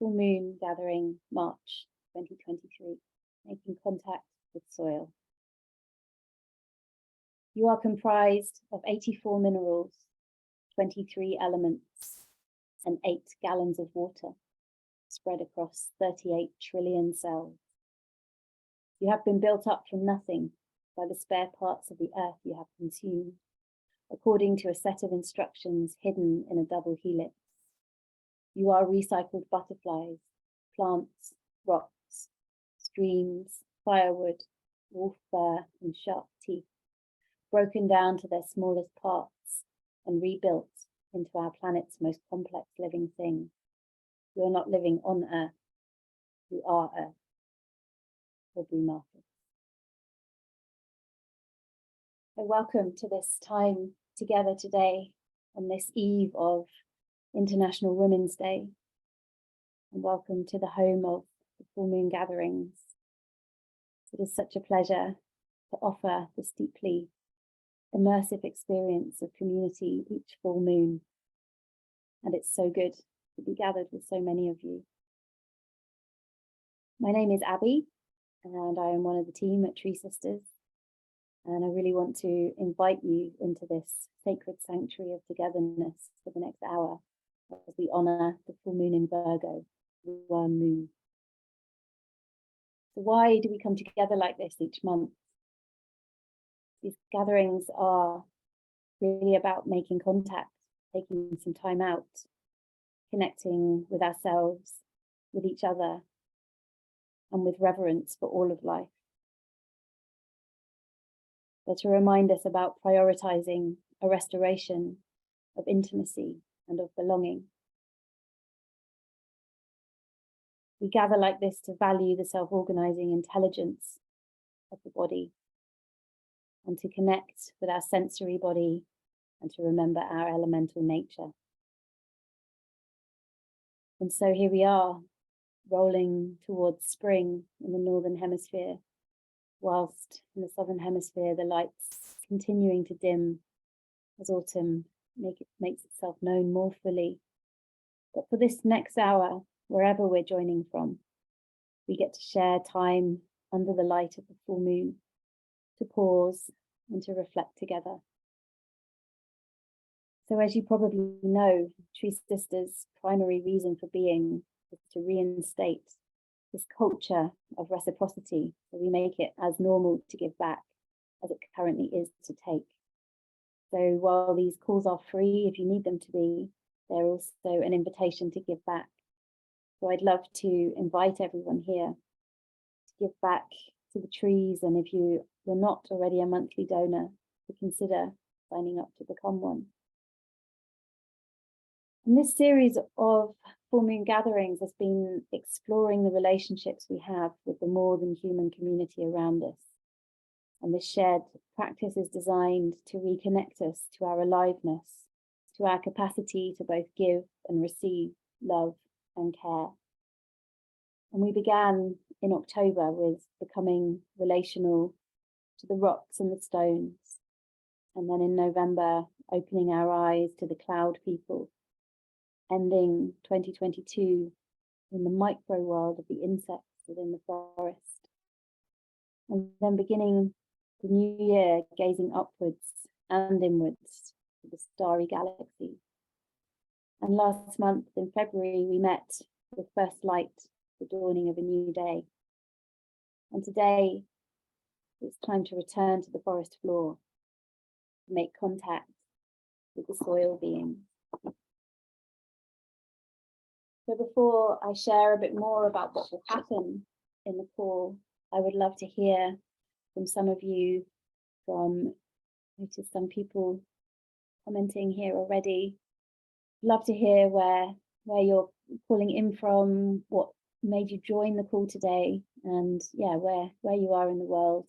Full Moon Gathering, March 2023, making contact with soil. You are comprised of 84 minerals, 23 elements, and 8 gallons of water spread across 38 trillion cells. You have been built up from nothing by the spare parts of the earth you have consumed, according to a set of instructions hidden in a double helix. You are recycled butterflies, plants, rocks, streams, firewood, wolf fur, and sharp teeth, broken down to their smallest parts and rebuilt into our planet's most complex living thing. You're not living on Earth, you are Earth. Aubrey Marcus. So welcome to this time together today on this eve of International Women's Day, and welcome to the home of the Full Moon Gatherings. It is such a pleasure to offer this deeply immersive experience of community each full moon, and it's so good to be gathered with so many of you. My name is Abby, and I am one of the team at Tree Sisters, and I really want to invite you into this sacred sanctuary of togetherness for the next hour as we honour the full moon in Virgo, the worm moon. So why do we come together like this each month? These gatherings are really about making contact, taking some time out, connecting with ourselves, with each other, and with reverence for all of life. They're to remind us about prioritizing a restoration of intimacy and of belonging. We gather like this to value the self-organizing intelligence of the body and to connect with our sensory body and to remember our elemental nature. And so here we are, rolling towards spring in the Northern Hemisphere, whilst in the Southern Hemisphere, the lights continuing to dim as autumn makes itself known more fully. But for this next hour, wherever we're joining from, we get to share time under the light of the full moon, to pause and to reflect together. So as you probably know, Tree Sisters' primary reason for being is to reinstate this culture of reciprocity, so we make it as normal to give back as it currently is to take. So while these calls are free, if you need them to be, they're also an invitation to give back. So I'd love to invite everyone here to give back to the trees, and if you're not already a monthly donor, to consider signing up to become one. And this series of full moon gatherings has been exploring the relationships we have with the more than human community around us. And this shared practice is designed to reconnect us to our aliveness, to our capacity to both give and receive love and care. And we began in October with becoming relational to the rocks and the stones. And then in November, opening our eyes to the cloud people, ending 2022 in the micro world of the insects within the forest. And then beginning the new year, gazing upwards and inwards to the starry galaxy. And last month in February, we met with first light, the dawning of a new day. And today, it's time to return to the forest floor, to make contact with the soil beings. So before I share a bit more about what will happen in the call, I would love to hear from some of you, notice some people commenting here already. Love to hear where you're calling in from, what made you join the call today, and yeah, where you are in the world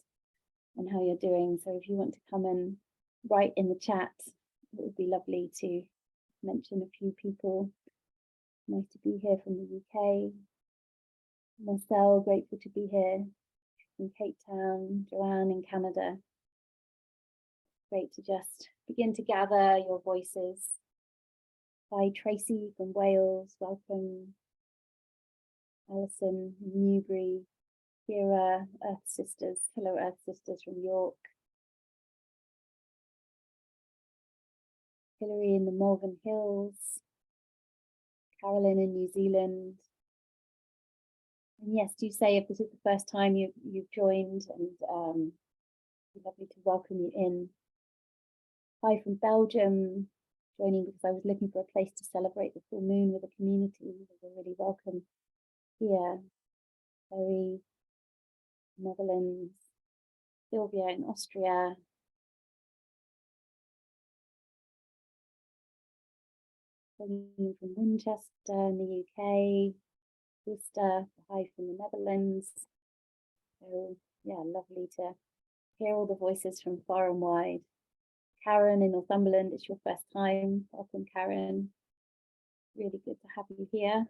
and how you're doing. So if you want to come and write in the chat, it would be lovely to mention a few people. Nice to be here from the UK. Marcel, grateful to be here from Cape Town. Joanne in Canada. Great to just begin to gather your voices. Hi, Tracy from Wales, welcome. Alison, Newbury, Kira, Earth Sisters, hello Earth Sisters from York. Hilary in the Malvern Hills, Carolyn in New Zealand. And yes, do say if this is the first time you've joined, and it'd be lovely to welcome you in. Hi from Belgium, joining because I was looking for a place to celebrate the full moon with a community. You're really welcome here. Chloe, Netherlands, Sylvia in Austria. From Winchester in the UK, Worcester, hi from the Netherlands. So yeah, lovely to hear all the voices from far and wide. Karen in Northumberland, it's your first time. Welcome, Karen. Really good to have you here.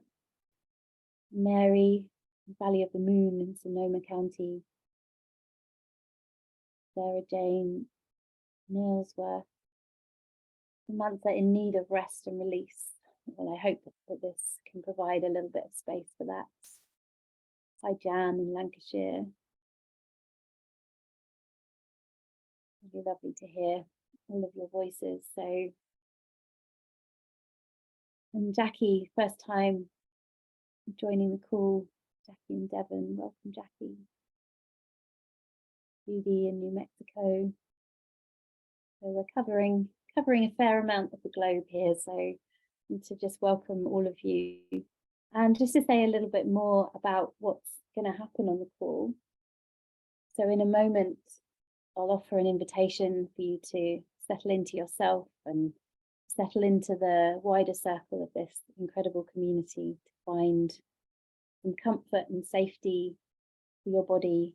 Mary, Valley of the Moon in Sonoma County. Sarah Jane, Nailsworth. Samantha in need of rest and release. Well, I hope that this can provide a little bit of space for that. Hi, Jan in Lancashire. Really lovely to hear all of your voices. So, and Jackie, first time joining the call. Jackie in Devon, welcome, Jackie. Judy in New Mexico. So we're covering a fair amount of the globe here. So to just welcome all of you. And just to say a little bit more about what's going to happen on the call. So in a moment, I'll offer an invitation for you to settle into yourself and settle into the wider circle of this incredible community to find some comfort and safety for your body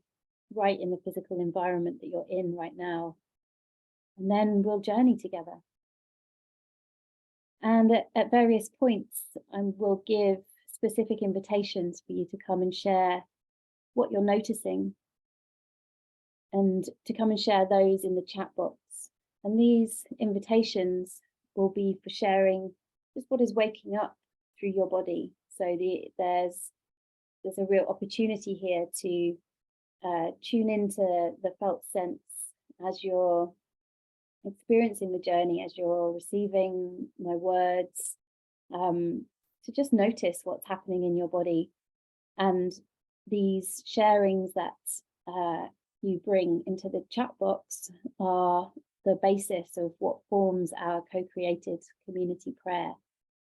right in the physical environment that you're in right now. And then we'll journey together. And at various points, we'll give specific invitations for you to come and share what you're noticing, and to come and share those in the chat box. And these invitations will be for sharing just what is waking up through your body. So there's a real opportunity here to tune into the felt sense as you're experiencing the journey, as you're receiving my words, to just notice what's happening in your body. And these sharings that you bring into the chat box are the basis of what forms our co-created community prayer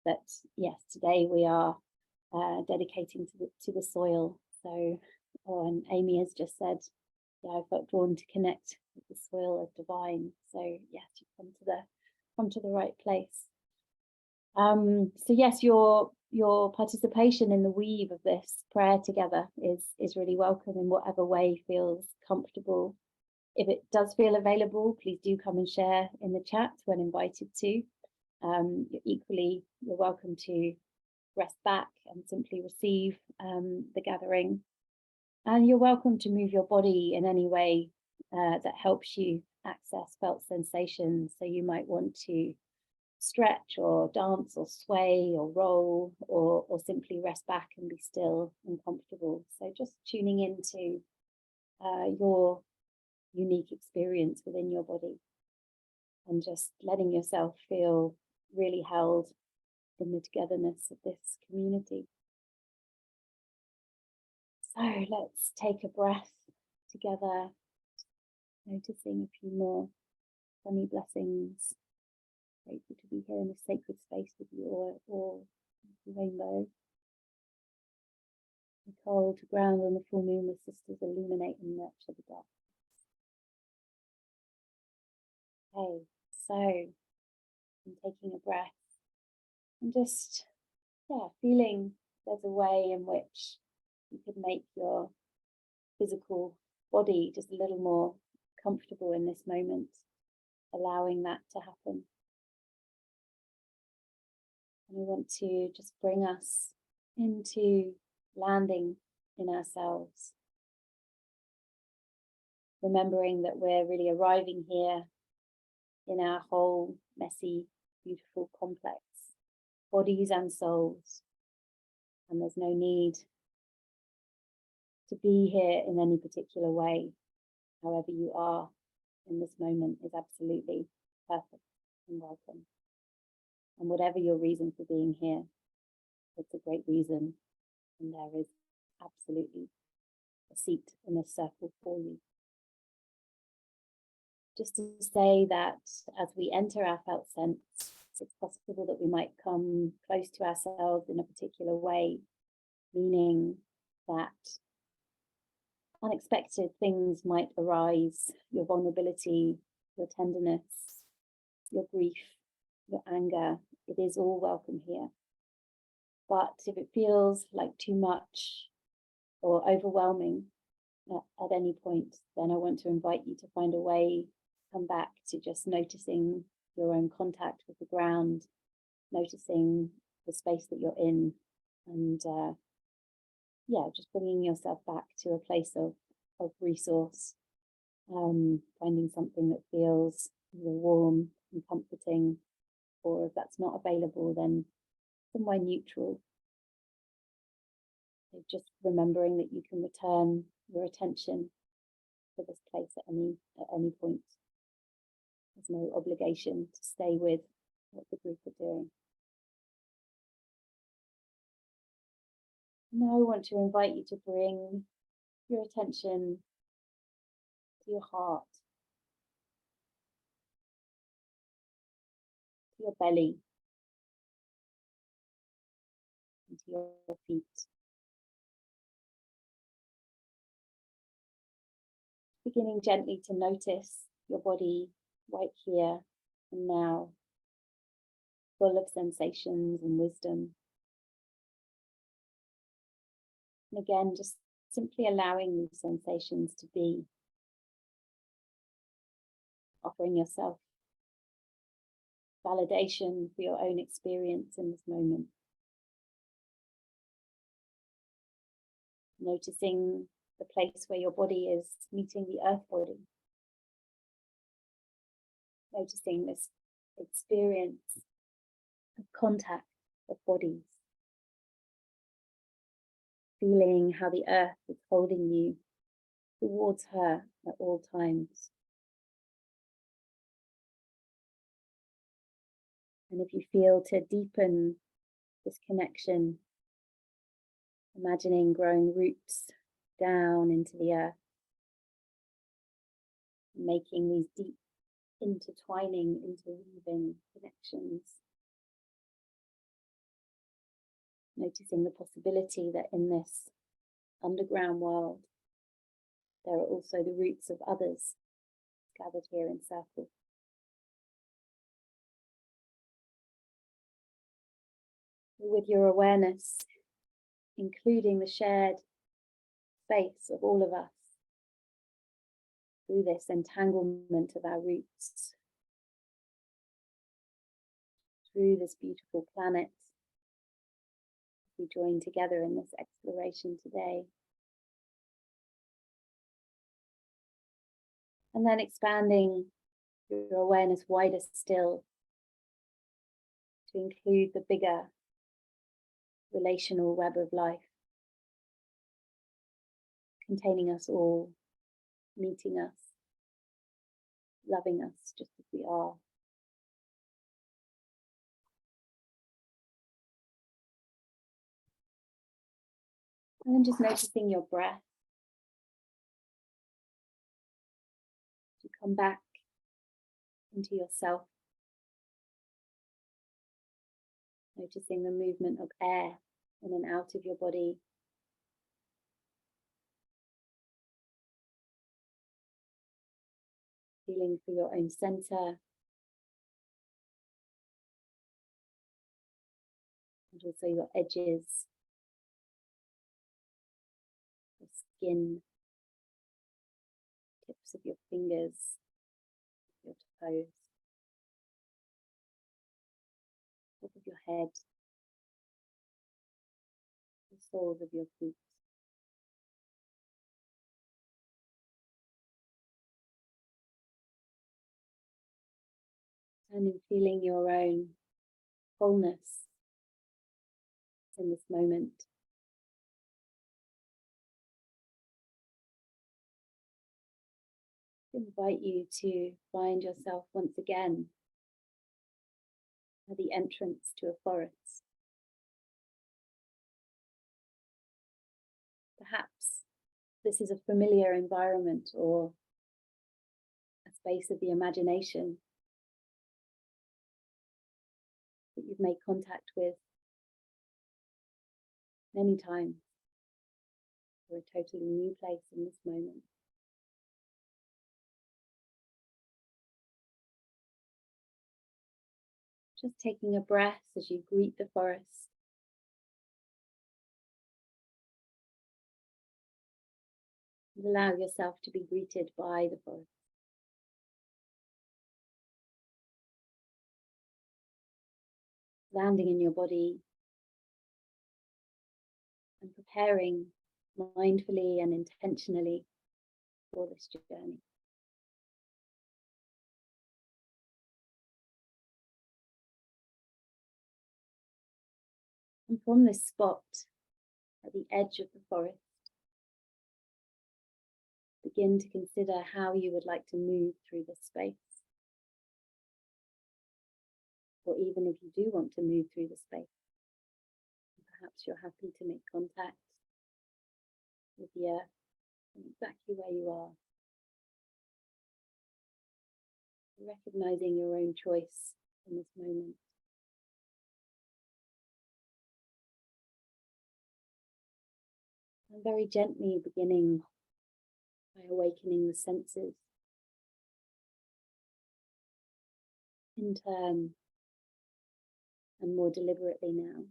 that, yes, today we are dedicating to the soil. So, and Amy has just said, yeah, I felt drawn to connect with the soil of divine. So yes, you come to the right place. So yes, your participation in the weave of this prayer together is really welcome in whatever way feels comfortable. If it does feel available, please do come and share in the chat when invited to. Equally, you're welcome to rest back and simply receive the gathering. And you're welcome to move your body in any way that helps you access felt sensations. So you might want to stretch or dance or sway or roll or simply rest back and be still and comfortable. So just tuning into your unique experience within your body and just letting yourself feel really held in the togetherness of this community. So let's take a breath together, noticing a few more sunny blessings. Grateful to be here in this sacred space with you or the rainbow. Nicole, to ground on the full moon with sisters, illuminate and nurture the dark. Okay, so I'm taking a breath and just, feeling there's a way in which you could make your physical body just a little more comfortable in this moment, allowing that to happen. And we want to just bring us into landing in ourselves, remembering that we're really arriving here in our whole, messy, beautiful, complex bodies and souls. And there's no need to be here in any particular way, however you are in this moment, is absolutely perfect and welcome. And whatever your reason for being here, it's a great reason, and there is absolutely a seat in this circle for you. Just to say that as we enter our felt sense, it's possible that we might come close to ourselves in a particular way, meaning that unexpected things might arise, your vulnerability, your tenderness, your grief, your anger. It is all welcome here. But if it feels like too much or overwhelming at any point, then I want to invite you to find a way to come back to just noticing your own contact with the ground, noticing the space that you're in, and just bringing yourself back to a place of resource, finding something that feels warm and comforting, or if that's not available, then somewhere neutral. So just remembering that you can return your attention to this place at any point. There's no obligation to stay with what the group are doing. Now I want to invite you to bring your attention to your heart, to your belly, and to your feet. Beginning gently to notice your body right here and now, full of sensations and wisdom. And again, just simply allowing these sensations to be, offering yourself validation for your own experience in this moment. Noticing the place where your body is meeting the earth body. Noticing this experience of contact of bodies. Feeling how the earth is holding you towards her at all times. And if you feel to deepen this connection, imagining growing roots down into the earth, making these deep intertwining, interweaving connections. Noticing the possibility that in this underground world, there are also the roots of others gathered here in circle. With your awareness, including the shared space of all of us, through this entanglement of our roots, through this beautiful planet, we join together in this exploration today. And then expanding your awareness wider still to include the bigger relational web of life, containing us all, meeting us, loving us just as we are. And then just noticing your breath. To come back into yourself. Noticing the movement of air in and out of your body. Feeling for your own center. And also your edges. Your skin. Tips of your fingers. Your toes. Top of your head. The soles of your feet. And in feeling your own wholeness in this moment. invite you to find yourself once again at the entrance to a forest. Perhaps this is a familiar environment or a space of the imagination that you've made contact with many times, or a totally new place in this moment. Just taking a breath as you greet the forest. And allow yourself to be greeted by the forest. Landing in your body and preparing mindfully and intentionally for this journey. And from this spot at the edge of the forest, begin to consider how you would like to move through this space. Or even if you do want to move through the space, perhaps you're happy to make contact with the earth exactly where you are. Recognizing your own choice in this moment. And very gently beginning by awakening the senses. In turn, and more deliberately now.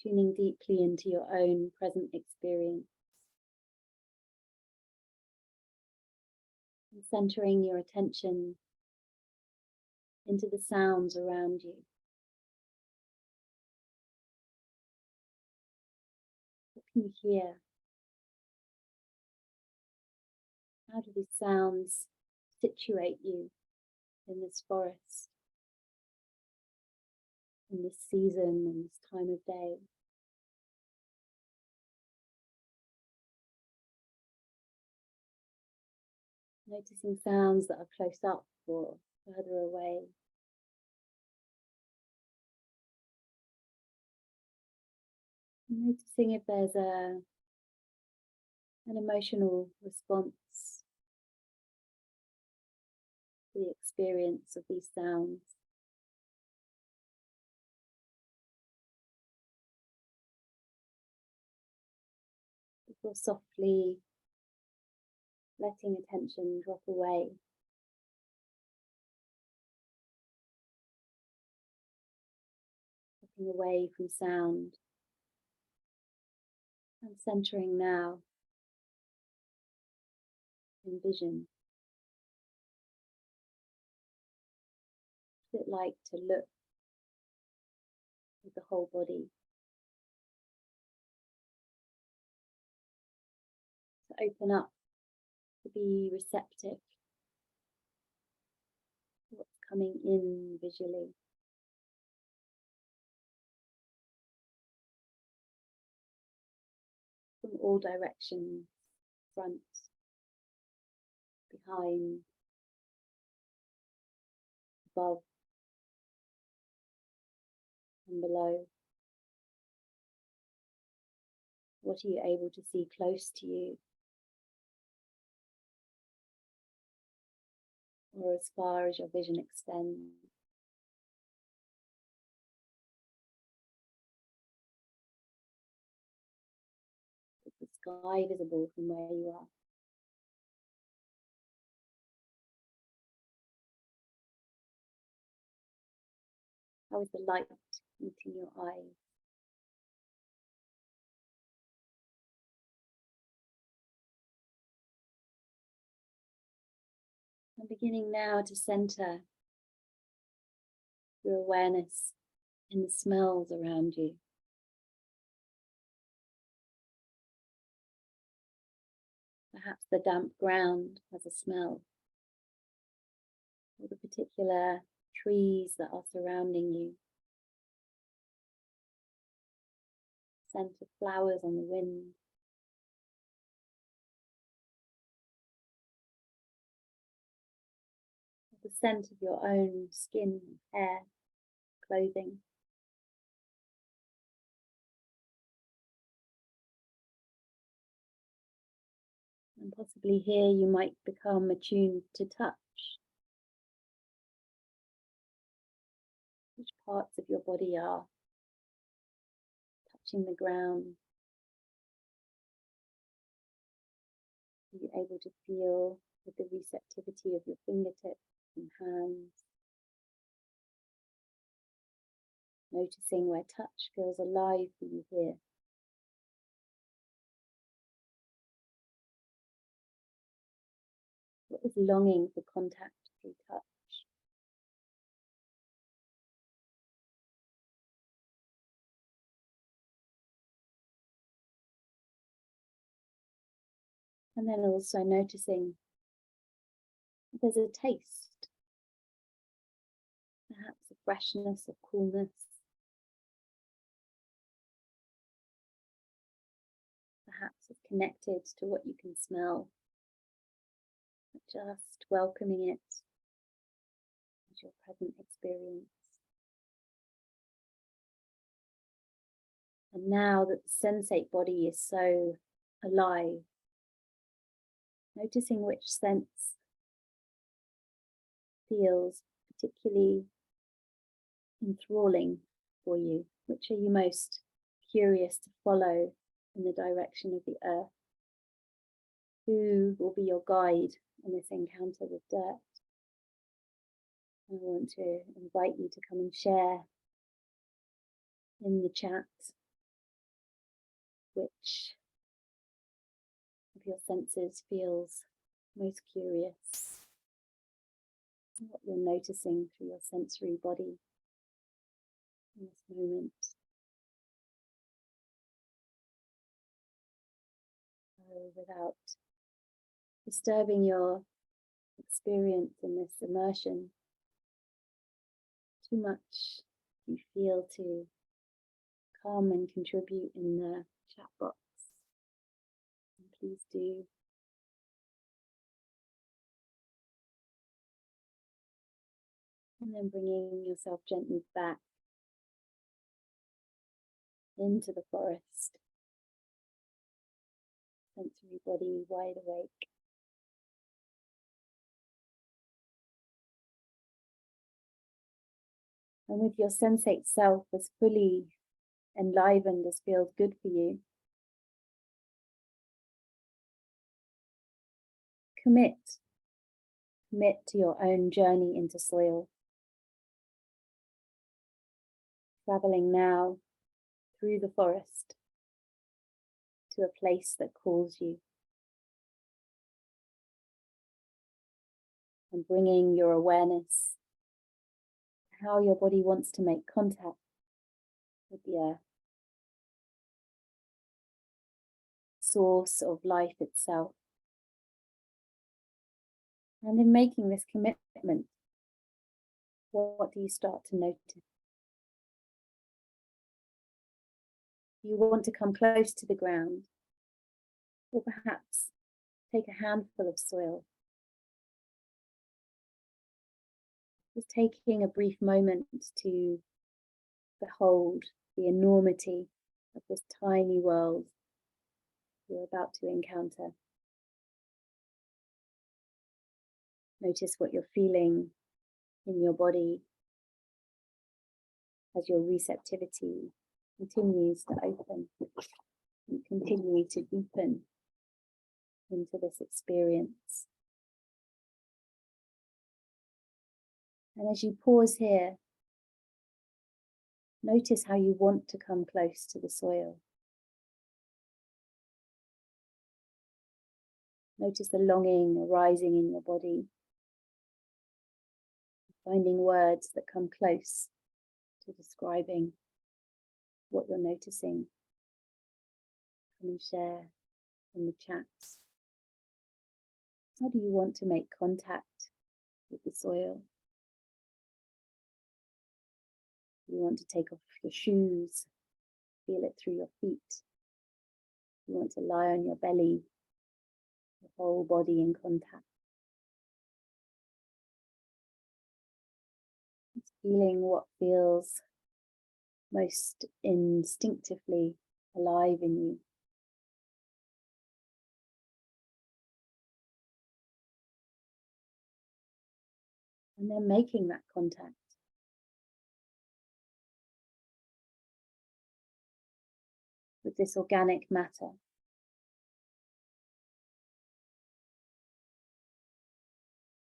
Tuning deeply into your own present experience. And centering your attention into the sounds around you. What can you hear? How do these sounds situate you in this forest, in this season and this time of day? Noticing sounds that are close up or further away. Noticing if there's an emotional response to the experience of these sounds. Before softly letting attention drop away. Dropping away from sound. And centering now in vision. What's it like to look with the whole body? To open up, to be receptive to what's coming in visually. From all directions, front, behind, above, and below. What are you able to see close to you? Or as far as your vision extends? Is the sky visible from where you are? How is the light meeting your eyes? And beginning now to center your awareness in the smells around you. Perhaps the damp ground has a smell, or the particular trees that are surrounding you. Scent of flowers on the wind. scent of your own skin, hair, clothing. And possibly here you might become attuned to touch. Which parts of your body are touching the ground? Are you able to feel with the receptivity of your fingertips and hands? Noticing where touch feels alive for you here. What is longing for contact through touch? And then also noticing if there's a taste, perhaps a freshness or coolness, perhaps it's connected to what you can smell, just welcoming it as your present experience. And now that the sensate body is so alive, noticing which sense feels particularly enthralling for you. Which are you most curious to follow in the direction of the earth? Who will be your guide in this encounter with dirt? I want to invite you to come and share in the chat which of your senses feels most curious, what you're noticing through your sensory body in this moment. So without disturbing your experience in this immersion too much, you feel to come and contribute in the chat box. And please do. And then bringing yourself gently back into the forest. Sensory body wide awake. And with your sensate self as fully enlivened as feels good for you, commit to your own journey into soil. Traveling now through the forest to a place that calls you. And bringing your awareness to how your body wants to make contact with the earth. Source of life itself. And in making this commitment, what do you start to notice? You want to come close to the ground, or perhaps take a handful of soil. Just taking a brief moment to behold the enormity of this tiny world you're about to encounter. Notice what you're feeling in your body as your receptivity continues to open and continue to deepen into this experience. And as you pause here, notice how you want to come close to the soil. Notice the longing arising in your body, finding words that come close to describing what you're noticing. Come and share in the chats. How do you want to make contact with the soil? You want to take off your shoes, feel it through your feet. You want to lie on your belly, your whole body in contact. feeling what feels most instinctively alive in you. And then making that contact. With this organic matter.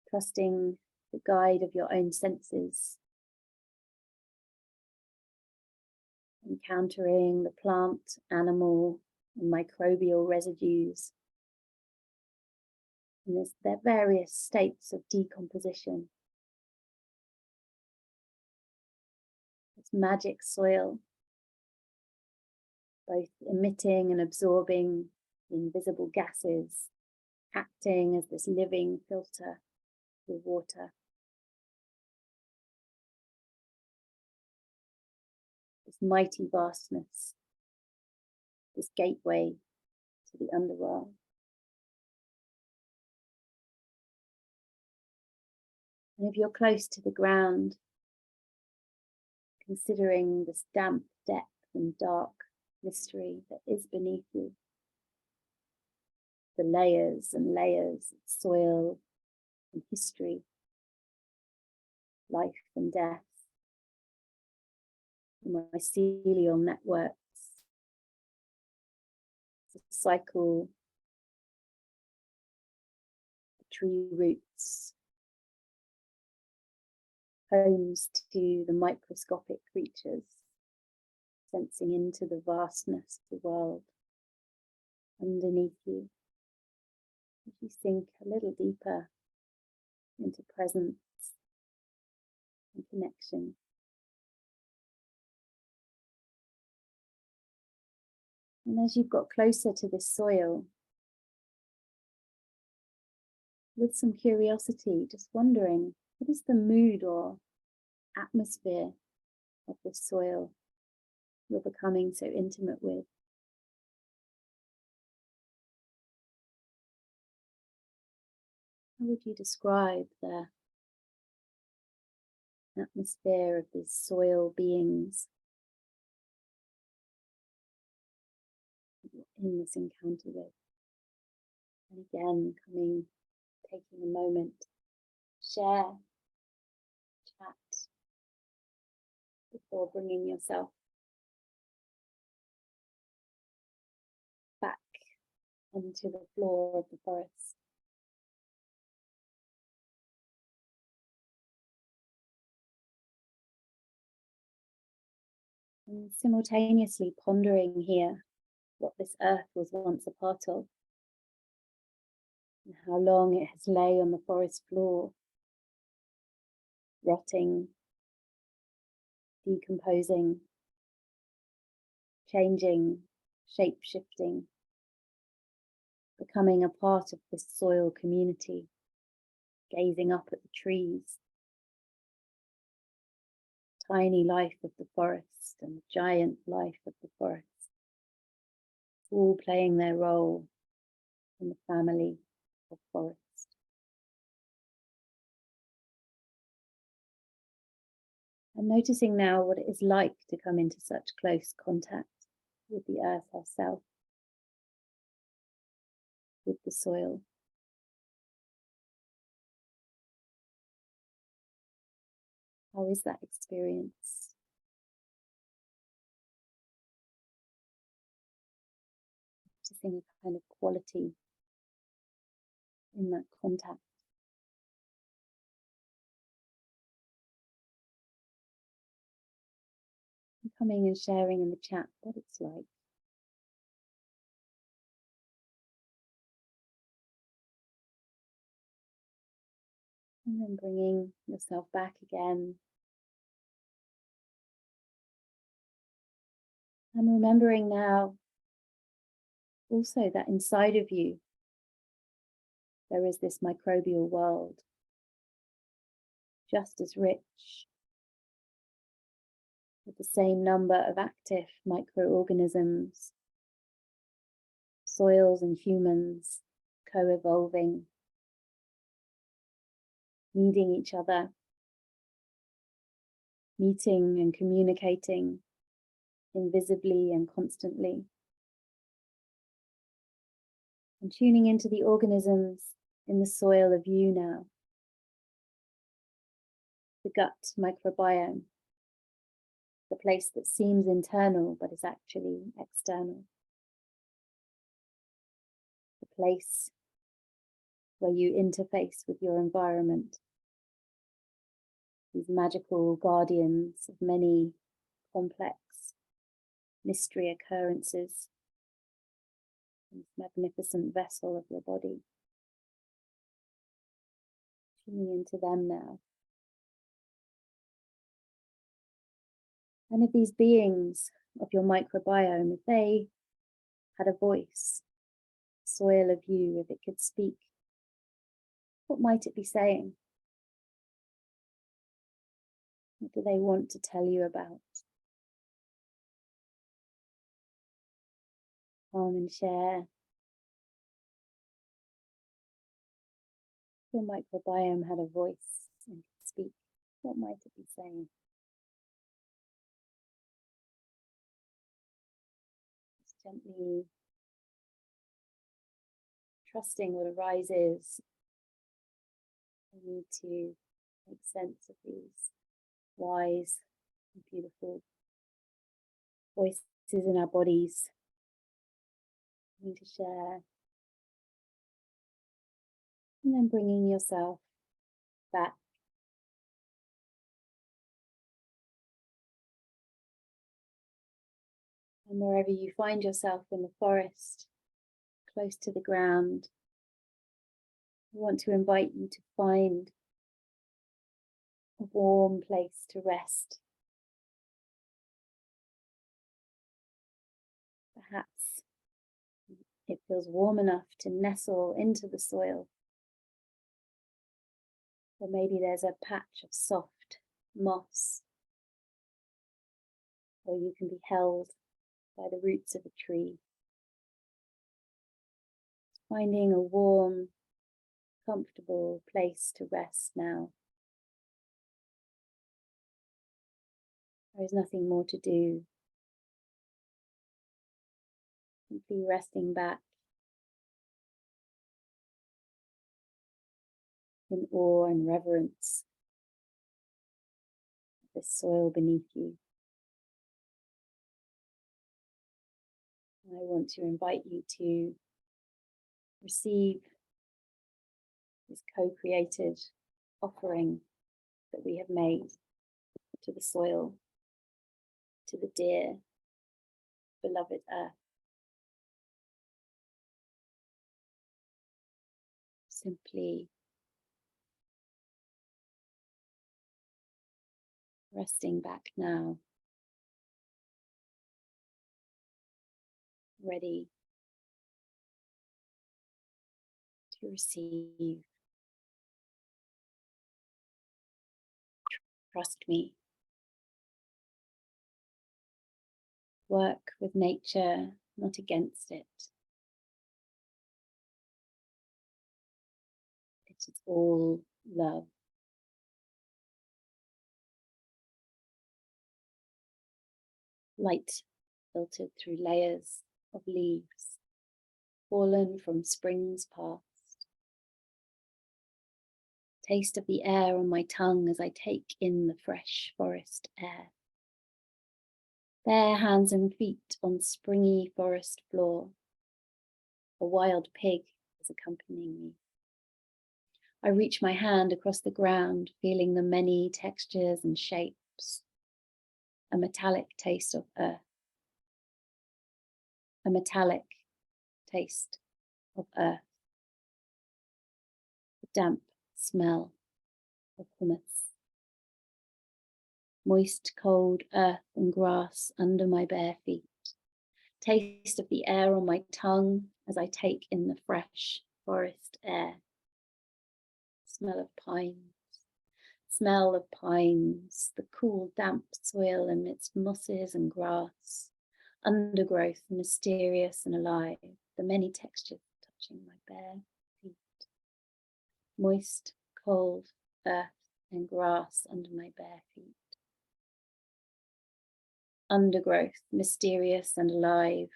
Trusting the guide of your own senses. Encountering the plant, animal, and microbial residues. And their various states of decomposition. This magic soil, both emitting and absorbing invisible gases, acting as this living filter for water. This mighty vastness, this gateway to the underworld. And if you're close to the ground, considering this damp depth and dark mystery that is beneath you, the layers and layers of soil and history, life and death, the mycelial networks, the cycle, the tree roots, homes to the microscopic creatures, sensing into the vastness of the world underneath you. As you sink a little deeper into presence and connection. And as you've got closer to this soil, with some curiosity, just wondering, what is the mood or atmosphere of this soil you're becoming so intimate with? How would you describe the atmosphere of these soil beings in this encounter with? And again, taking a moment, share, chat, before bringing yourself back onto the floor of the forest. And simultaneously pondering here what this earth was once a part of, and how long it has lay on the forest floor, rotting, decomposing, changing, shape-shifting, becoming a part of this soil community, gazing up at the trees, tiny life of the forest and the giant life of the forest, all playing their role in the family of forest. And noticing now what it is like to come into such close contact with the earth herself, with the soil. How is that experience? Noticing a kind of quality in that contact. And coming and sharing in the chat what it's like. And then bringing yourself back again. And remembering now also that inside of you, there is this microbial world, just as rich, with the same number of active microorganisms, soils and humans co-evolving, needing each other, meeting and communicating invisibly and constantly. And tuning into the organisms in the soil of you now. The gut microbiome, the place that seems internal but is actually external. The place where you interface with your environment. These magical guardians of many complex mystery occurrences. This magnificent vessel of your body. Tuning into them now. And if these beings of your microbiome, if they had a voice, soil of you, if it could speak, what might it be saying? What do they want to tell you about? Come and share. If your microbiome had a voice and could speak, what might it be saying? Just gently trusting what arises. We need to make sense of these wise and beautiful voices in our bodies. We need to share. And then bringing yourself back. And wherever you find yourself in the forest, close to the ground, I want to invite you to find a warm place to rest. Perhaps it feels warm enough to nestle into the soil. Or maybe there's a patch of soft moss, or you can be held by the roots of a tree. Finding a warm, comfortable place to rest now. There is nothing more to do. Simply resting back in awe and reverence of the soil beneath you. And I want to invite you to receive this co-created offering that we have made to the soil, to the dear, beloved earth. Simply resting back now, ready to receive. Trust me. Work with nature, not against it. It is all love. Light filtered through layers of leaves, fallen from springs past. Taste of the air on my tongue as I take in the fresh forest air. Bare hands and feet on springy forest floor. A wild pig is accompanying me. I reach my hand across the ground, feeling the many textures and shapes. A metallic taste of earth. A metallic taste of earth. The damp smell of hummus. Moist, cold earth and grass under my bare feet. Taste of the air on my tongue as I take in the fresh forest air. Smell of pines, the cool, damp soil amidst mosses and grass, undergrowth mysterious and alive, the many textures touching my bare feet. Moist, cold earth and grass under my bare feet. undergrowth, mysterious and alive.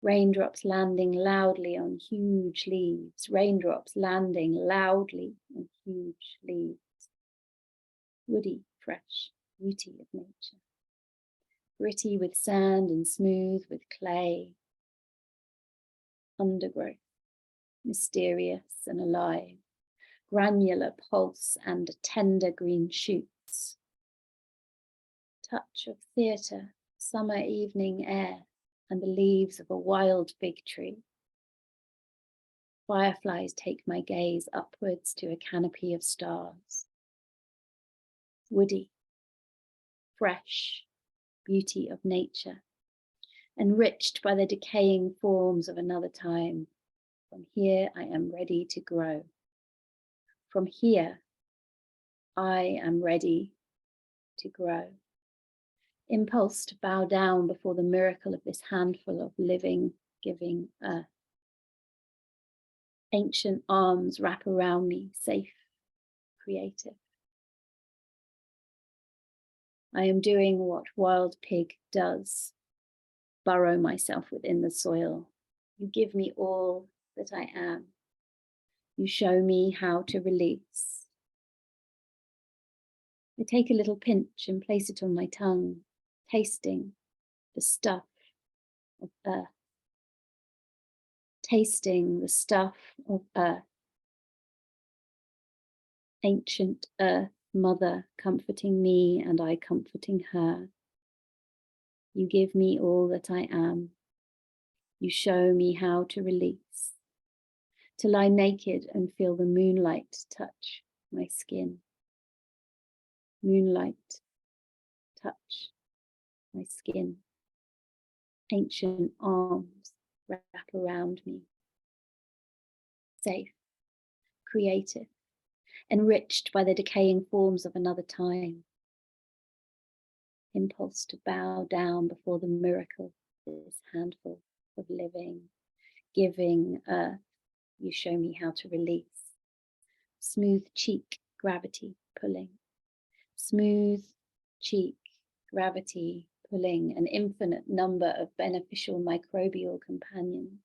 Raindrops landing loudly on huge leaves, raindrops landing loudly on huge leaves. Woody, fresh, beauty of nature. Gritty with sand and smooth with clay. Undergrowth, mysterious and alive. Granular pulse and tender green shoots. Touch of theatre, summer evening air, and the leaves of a wild fig tree. Fireflies take my gaze upwards to a canopy of stars. Woody, fresh, beauty of nature, enriched by the decaying forms of another time. From here I am ready to grow. From here I am ready to grow. Impulse to bow down before the miracle of this handful of living, giving earth. Ancient arms wrap around me, safe, creative. I am doing what wild pig does, burrow myself within the soil. You give me all that I am. You show me how to release. I take a little pinch and place it on my tongue, tasting the stuff of earth. Tasting the stuff of earth. Ancient earth, mother, comforting me and I comforting her. You give me all that I am. You show me how to release, to lie naked and feel the moonlight touch my skin. Moonlight touch my skin. Ancient arms wrap around me. Safe, creative, enriched by the decaying forms of another time. Impulse to bow down before the miracle, this handful of living, giving earth. You show me how to release. Smooth cheek, gravity pulling. Smooth cheek, gravity pulling, an infinite number of beneficial microbial companions.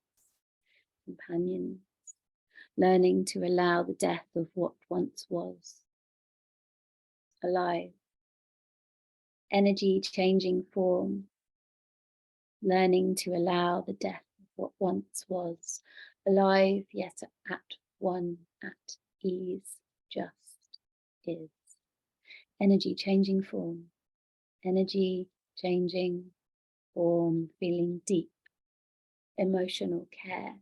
Learning to allow the death of what once was. Alive. Energy changing form. Learning to allow the death of what once was. Alive, yet at one, at ease, just is. Energy changing form. Energy changing form, feeling deep, emotional care.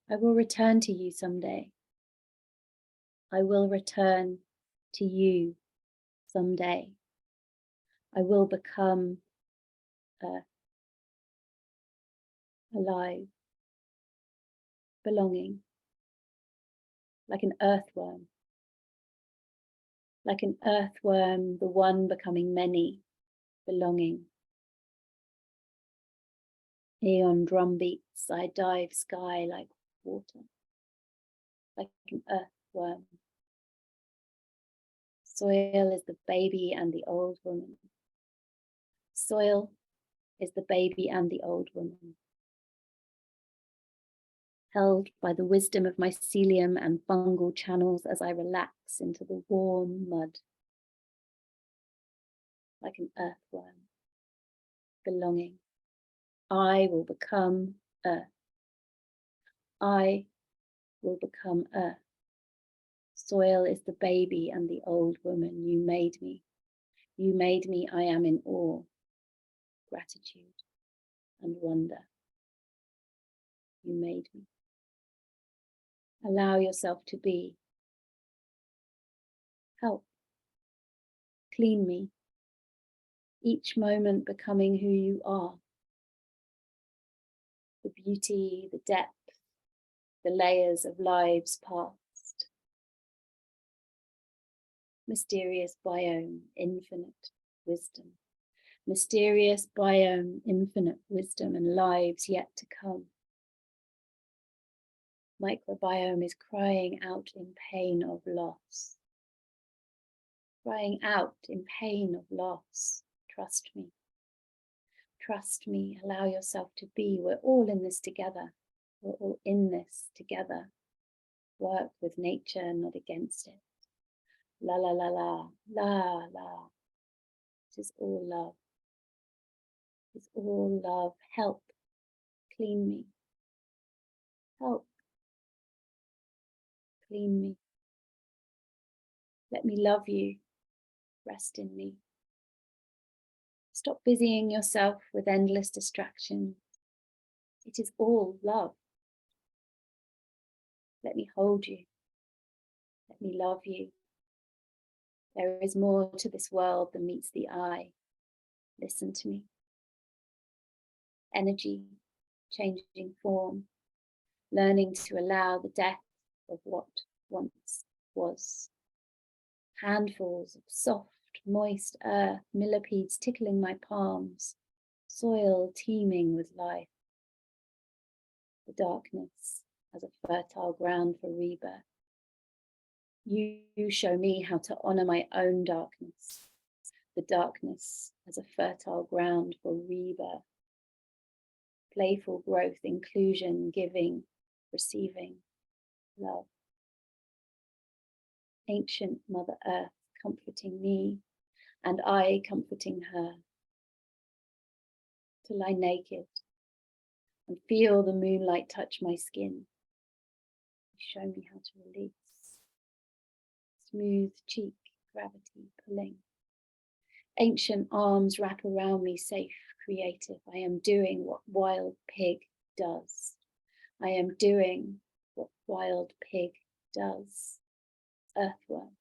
I will return to you someday. I will return to you someday. I will become alive, belonging, like an earthworm. Like an earthworm, the one becoming many, belonging. Aeon drum beats, I dive sky like water, like an earthworm. Soil is the baby and the old woman. Soil is the baby and the old woman. Held by the wisdom of mycelium and fungal channels as I relax into the warm mud. Like an earthworm, belonging. I will become earth. I will become earth. Soil is the baby and the old woman. You made me. You made me. I am in awe, gratitude, and wonder. You made me. Allow yourself to be. Help. Clean me. Each moment becoming who you are. The beauty, the depth, the layers of lives past. Mysterious biome, infinite wisdom. Mysterious biome, infinite wisdom, and lives yet to come. Microbiome is crying out in pain of loss. Crying out in pain of loss. Trust me. Trust me. Allow yourself to be. We're all in this together. We're all in this together. Work with nature, not against it. La la la la, la la. It is all love. It is all love. Help. Clean me. Help. Clean me. Let me love you. Rest in me. Stop busying yourself with endless distractions. It is all love. Let me hold you. Let me love you. There is more to this world than meets the eye. Listen to me. Energy, changing form, learning to allow the death of what once was. Handfuls of soft, moist earth, millipedes tickling my palms, soil teeming with life. The darkness as a fertile ground for rebirth. You show me how to honor my own darkness. The darkness as a fertile ground for rebirth. Playful growth, inclusion, giving, receiving, love. Ancient Mother Earth comforting me and I comforting her. To lie naked and feel the moonlight touch my skin. Show me how to release. Smooth cheek, gravity pulling. Ancient arms wrap around me, safe, creative. I am doing what wild pig does. I am doing what wild pig does. Earthworm.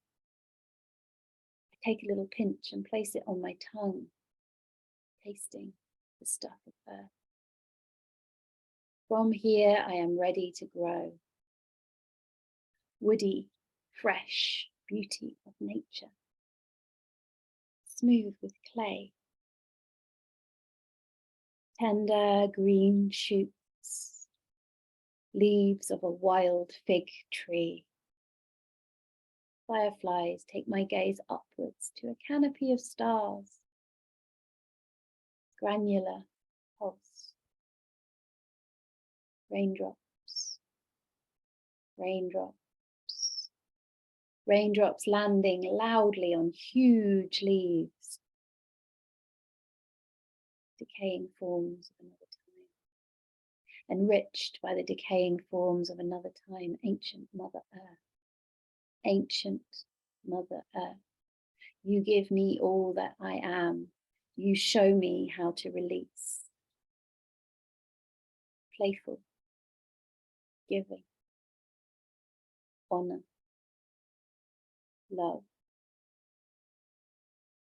I take a little pinch and place it on my tongue, tasting the stuff of earth. From here, I am ready to grow. Woody, fresh beauty of nature. Smooth with clay. Tender green shoots. Leaves of a wild fig tree. Fireflies take my gaze upwards to a canopy of stars. Granular pulse. Raindrops. Raindrops. Raindrops landing loudly on huge leaves. Decaying forms of another time. Enriched by the decaying forms of another time. Ancient Mother Earth. Ancient Mother Earth. You give me all that I am. You show me how to release. Playful. Giving. Honor. Love.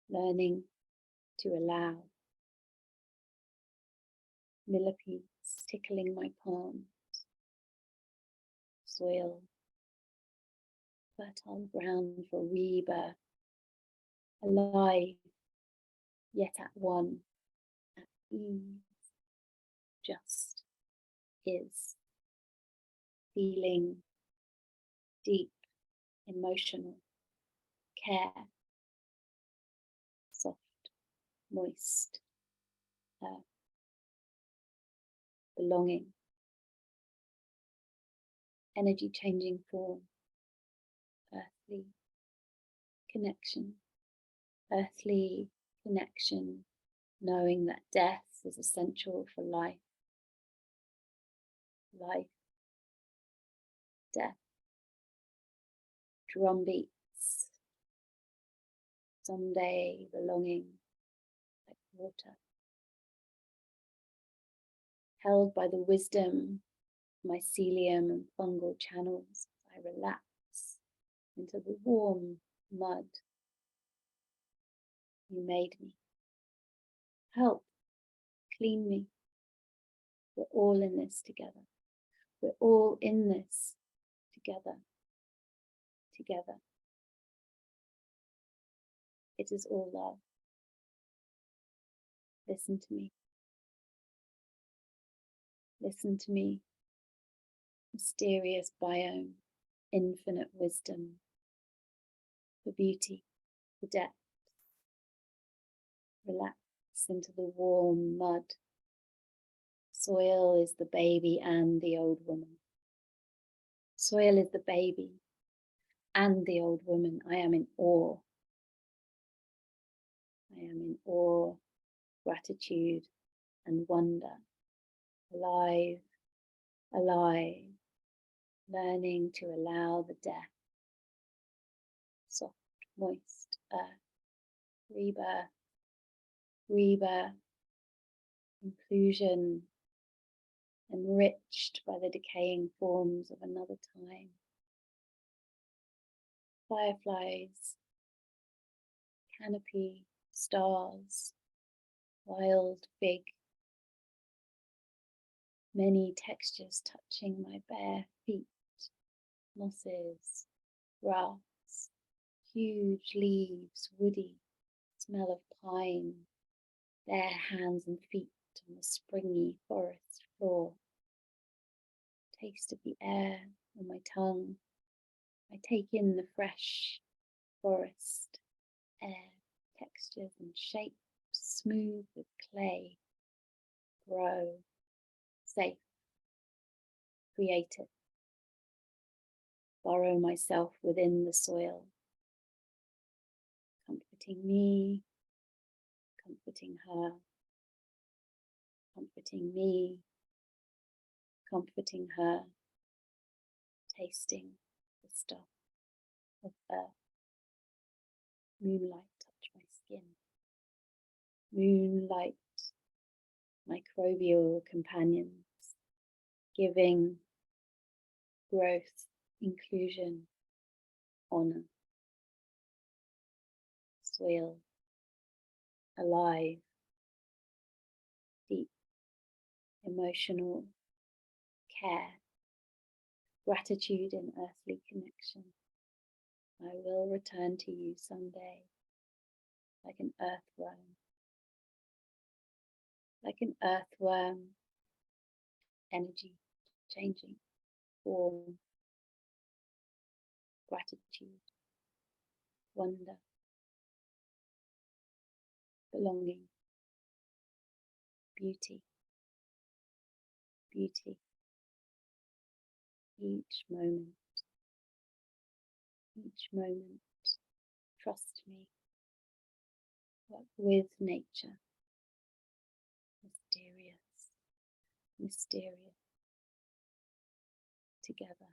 Learning to allow. Millipedes tickling my palms. Soil. Fertile ground for rebirth. Alive, yet at one. At ease. Just is. Feeling deep, emotional. Care, soft, moist, belonging, energy changing form, earthly connection, knowing that death is essential for life, death, drumbeats, someday belonging like water, held by the wisdom of mycelium and fungal channels. I relax into the warm mud. You made me. Help, clean me. We're all in this together. We're all in this together. Together. It is all love. Listen to me. Listen to me. Mysterious biome, infinite wisdom, the beauty, the depth, Relax into the warm mud. Soil is the baby and the old woman. Soil is the baby and the old woman. I am in awe. I am in awe, gratitude, and wonder. Alive, alive, learning to allow the death. Soft, moist earth, rebirth, rebirth, inclusion, enriched by the decaying forms of another time. Fireflies, canopy, stars, wild fig, many textures touching my bare feet, mosses, grass, huge leaves, woody, smell of pine, bare hands and feet on the springy forest floor, taste of the air on my tongue. I take in the fresh forest air, textures and shapes, smooth with clay, grow, safe, creative, borrow myself within the soil, comforting me, comforting her, comforting me, comforting her, tasting the stuff of earth. Moonlight touch my skin. Moonlight, microbial companions, giving growth, inclusion, honor. Soil, alive, deep, emotional care, gratitude in earthly connection. I will return to you someday, like an earthworm. Like an earthworm, energy changing, form, gratitude, wonder, belonging, beauty, beauty. Each moment, trust me, work with nature. Mysterious, mysterious, together.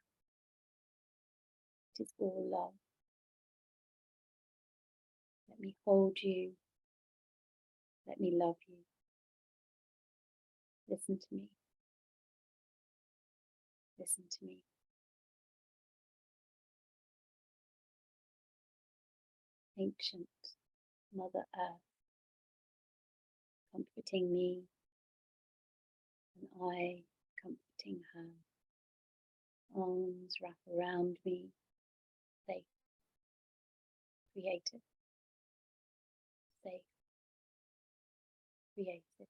It is all love. Let me hold you. Let me love you. Listen to me. Listen to me. Ancient Mother Earth, comforting me, and I comforting her. Arms wrap around me, safe, creative, safe, creative,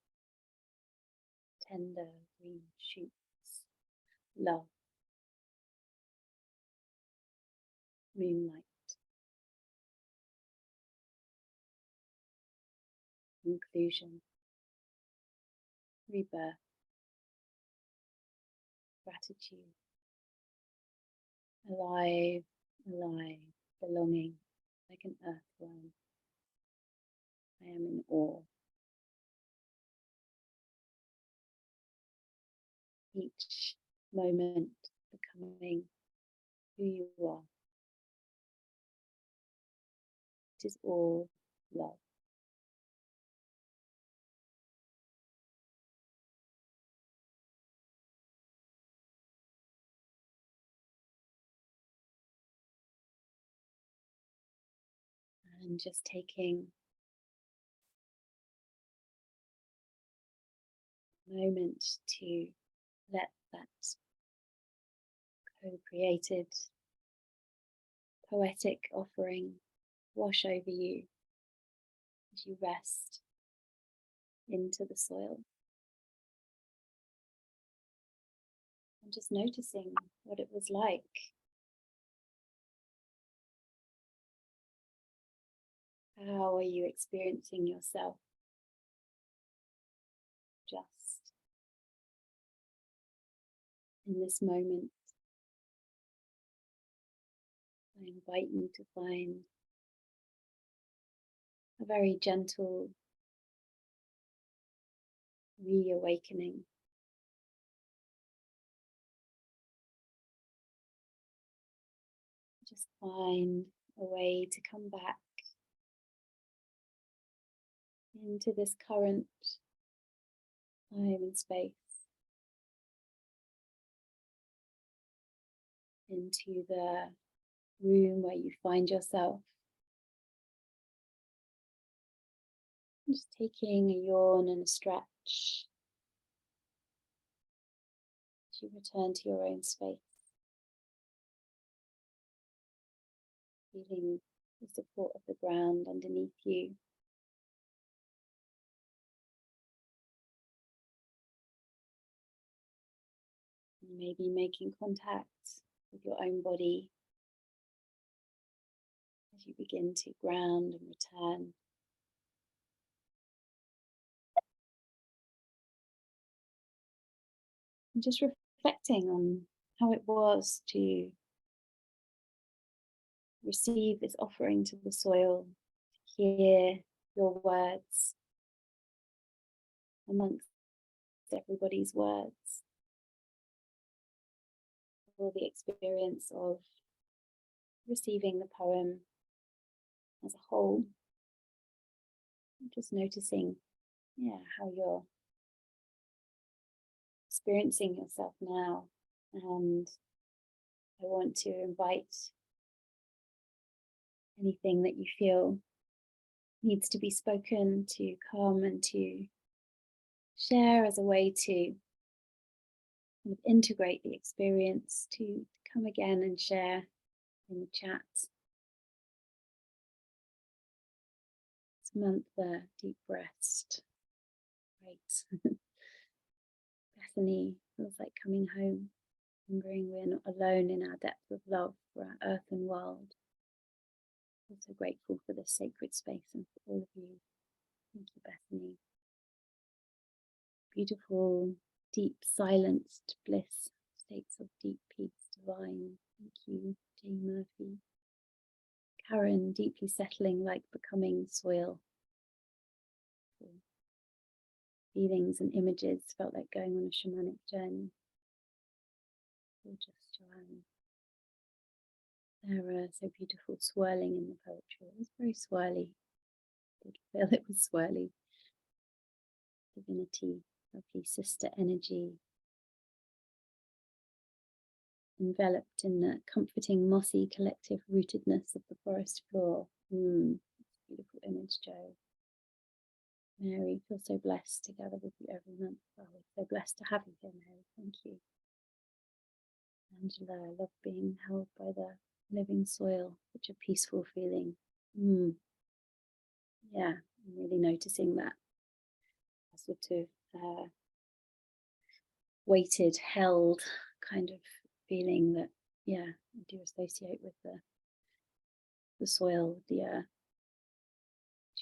tender green shoots, love, moonlight, inclusion, rebirth, gratitude, alive, alive, belonging, like an earthworm. I am in awe. Each moment becoming who you are. It is all love. And just taking a moment to let that co-created poetic offering wash over you as you rest into the soil. And just noticing what it was like. How are you experiencing yourself in this moment. I invite you to find a very gentle reawakening. Just find a way to come back into this current time and space, into the room where you find yourself. Just taking a yawn and a stretch as you return to your own space, feeling the support of the ground underneath you. Maybe making contact with your own body as you begin to ground and return. And just reflecting on how it was to receive this offering to the soil, to hear your words amongst everybody's words, or the experience of receiving the poem as a whole. Just noticing, how you're experiencing yourself now. And I want to invite anything that you feel needs to be spoken to come and to share as a way to kind of integrate the experience, to come again and share in the chat. Samantha, deep rest. Right. Bethany, feels like coming home, remembering we're not alone in our depth of love for our earth and world. Also grateful for this sacred space and for all of you. Thank you, Bethany. Beautiful, deep, silenced bliss, states of deep peace, divine. Thank you, Jane Murphy. Karen, deeply settling like becoming soil. Feelings and images, felt like going on a shamanic journey. Gorgeous, Joanne. Sarah, so beautiful, swirling in the poetry. It was very swirly. I did feel it was swirly. Divinity, lovely sister energy. Enveloped in the comforting, mossy, collective rootedness of the forest floor. Beautiful image, Joe. Mary, feel so blessed to gather with you every month. Oh, we're so blessed to have you here, Mary. Thank you. Angela, I love being held by the living soil. Such a peaceful feeling. Yeah, I'm really noticing that. A sort of weighted, held kind of feeling that, I do associate with the soil, the earth.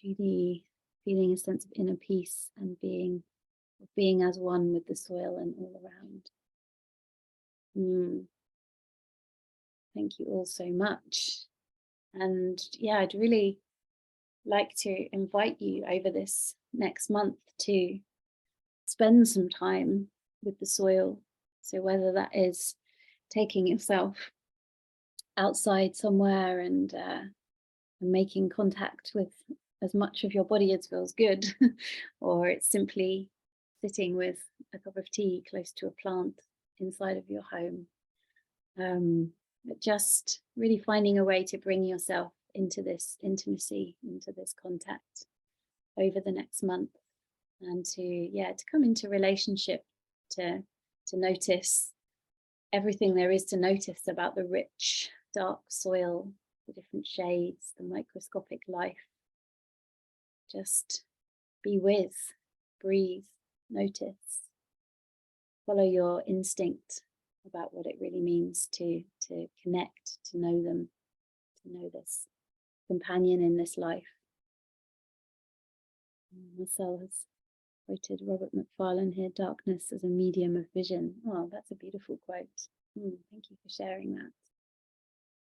Judy, feeling a sense of inner peace and being as one with the soil and all around. Thank you all so much. And I'd really like to invite you over this next month to spend some time with the soil. So whether that is taking yourself outside somewhere and making contact with as much of your body as feels good, or it's simply sitting with a cup of tea close to a plant inside of your home. But just really finding a way to bring yourself into this intimacy, into this contact over the next month, and to come into relationship, to notice everything there is to notice about the rich, dark soil, the different shades, the microscopic life. Just be with, breathe, notice, follow your instinct about what it really means to connect, to know them, to know this companion in this life. Marcel has quoted Robert Macfarlane here, darkness as a medium of vision. Oh, that's a beautiful quote. Thank you for sharing that.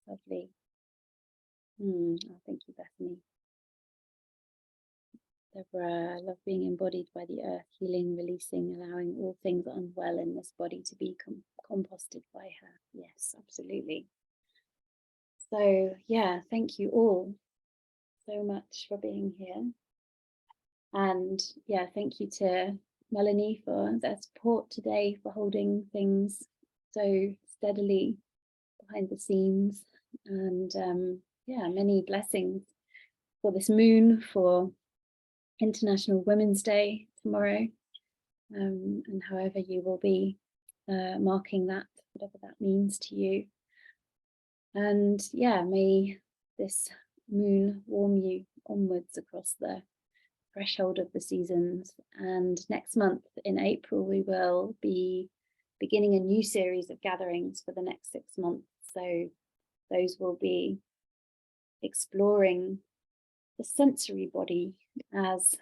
Lovely. Oh, thank you, Bethany. Deborah, I love being embodied by the earth, healing, releasing, allowing all things unwell in this body to be composted by her. Yes, absolutely. So yeah, thank you all so much for being here. And yeah, thank you to Melanie for their support today, for holding things so steadily behind the scenes. And yeah, many blessings for this moon, for International Women's Day tomorrow, and however you will be marking that, whatever that means to you. And yeah, may this moon warm you onwards across the threshold of the seasons. And next month in April, we will be beginning a new series of gatherings for the next 6 months. So those will be exploring the sensory body as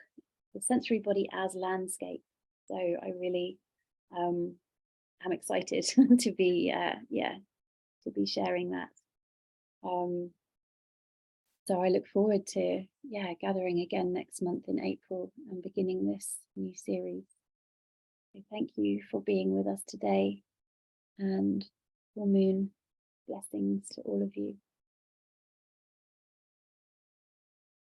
landscape. So I really am excited to be sharing that. So I look forward to gathering again next month in April and beginning this new series. So thank you for being with us today, and full moon blessings to all of you.